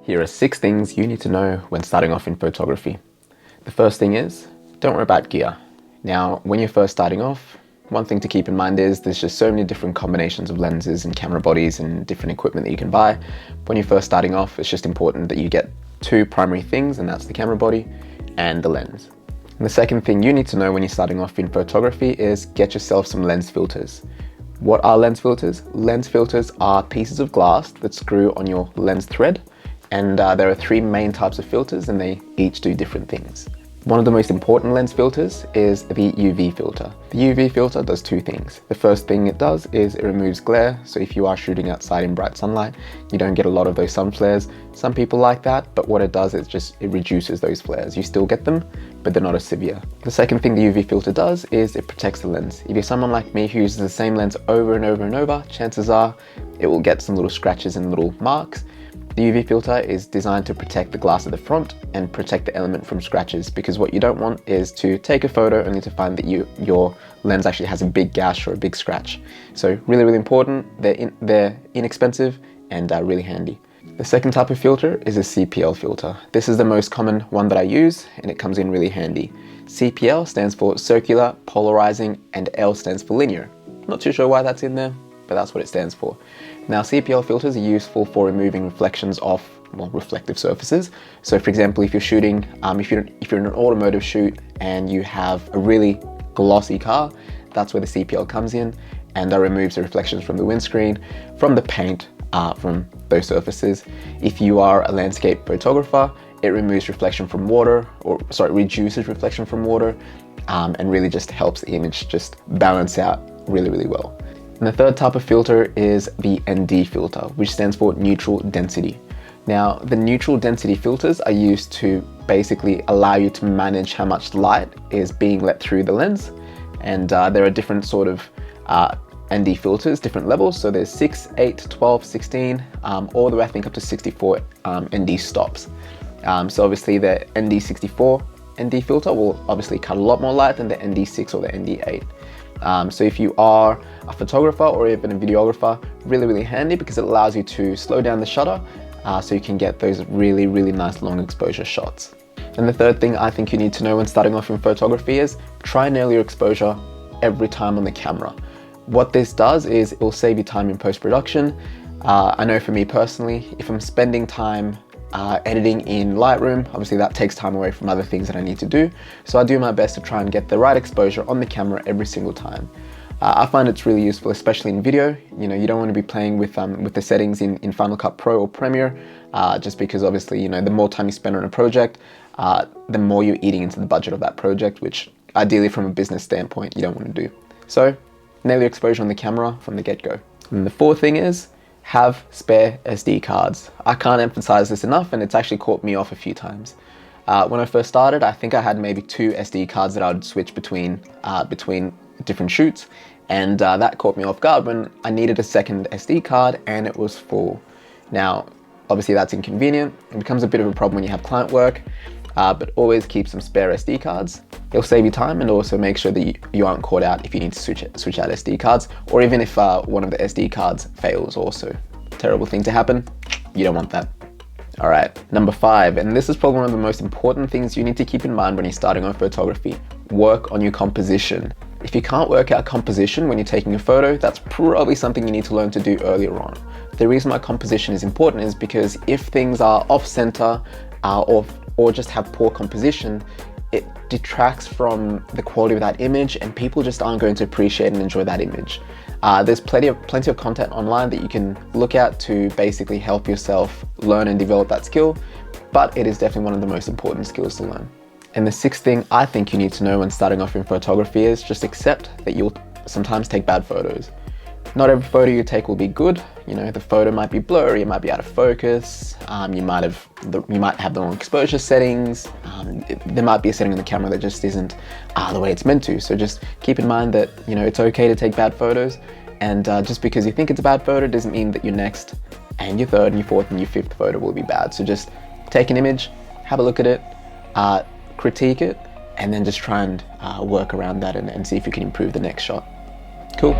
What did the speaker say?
Here are 6 things you need to know when starting off in photography. The first thing is, don't worry about gear. Now, when you're first starting off, one thing to keep in mind is there's just so many different combinations of lenses and camera bodies and different equipment that you can buy. When you're first starting off, it's just important that you get 2 primary things, and that's the camera body and the lens. And the second thing you need to know when you're starting off in photography is get yourself some lens filters. What are lens filters? Lens filters are pieces of glass that screw on your lens thread, and there are 3 main types of filters, and they each do different things. One of the most important lens filters is the UV filter. The UV filter does 2 things. The first thing it does is it removes glare, so if you are shooting outside in bright sunlight, you don't get a lot of those sun flares. Some people like that, but what it does is it reduces those flares. You still get them, but they're not as severe. The second thing the UV filter does is it protects the lens. If you're someone like me who uses the same lens over and over and over, chances are it will get some little scratches and little marks. The UV filter is designed to protect the glass at the front and protect the element from scratches, because what you don't want is to take a photo only to find that your lens actually has a big gash or a big scratch. So really, really important. They're inexpensive and really handy. The second type of filter is a CPL filter. This is the most common one that I use, and it comes in really handy. CPL stands for circular, polarizing, and L stands for linear. Not too sure why that's in there, but that's what it stands for. Now, CPL filters are useful for removing reflections off, reflective surfaces. So for example, if you're shooting, if you're in an automotive shoot and you have a really glossy car, that's where the CPL comes in, and that removes the reflections from the windscreen, from the paint, from those surfaces. If you are a landscape photographer, it removes reflection from water, reduces reflection from water, and really just helps the image just balance out really, really well. And the third type of filter is the ND filter, which stands for neutral density. Now, the neutral density filters are used to basically allow you to manage how much light is being let through the lens. And there are different sort of ND filters, different levels. So there's 6, 8, 12, 16, all the way I think up to 64 ND stops. So obviously the ND64 ND filter will obviously cut a lot more light than the ND6 or the ND8. So if you are a photographer or even a videographer, really, really handy, because it allows you to slow down the shutter so you can get those really, really nice long exposure shots. And the third thing I think you need to know when starting off in photography is try and nail your exposure every time on the camera. What this does is it will save you time in post-production. I know for me personally, if I'm spending time editing in Lightroom, obviously that takes time away from other things that I need to do. So I do my best to try and get the right exposure on the camera every single time. I find it's really useful, especially in video. You know, you don't want to be playing with the settings in Final Cut Pro or Premiere, just because obviously, you know, the more time you spend on a project, the more you're eating into the budget of that project, which ideally from a business standpoint, you don't want to do. So nail your exposure on the camera from the get-go. And the fourth thing is, have spare SD cards. I can't emphasize this enough, and it's actually caught me off a few times. When I first started, I think I had maybe 2 SD cards that I would switch between different shoots, and that caught me off guard when I needed a second SD card and it was full. Now, obviously that's inconvenient. It becomes a bit of a problem when you have client work, but always keep some spare SD cards. It'll save you time, and also make sure that you aren't caught out if you need to switch out SD cards, or even if one of the SD cards fails also. Terrible thing to happen. You don't want that. All right, number 5, and this is probably one of the most important things you need to keep in mind when you're starting on photography. Work on your composition. If you can't work out composition when you're taking a photo, that's probably something you need to learn to do earlier on. The reason why composition is important is because if things are off center or just have poor composition, it detracts from the quality of that image, and people just aren't going to appreciate and enjoy that image. There's plenty of content online that you can look at to basically help yourself learn and develop that skill, but it is definitely one of the most important skills to learn. And the 6th thing I think you need to know when starting off in photography is just accept that you'll sometimes take bad photos. Not every photo you take will be good. You know, the photo might be blurry, it might be out of focus, you might have the wrong exposure settings, there might be a setting on the camera that just isn't the way it's meant to. So just keep in mind that, you know, it's okay to take bad photos, and just because you think it's a bad photo doesn't mean that your next and your 3rd and your 4th and your 5th photo will be bad. So just take an image, have a look at it, critique it, and then just try and work around that and see if you can improve the next shot. Cool.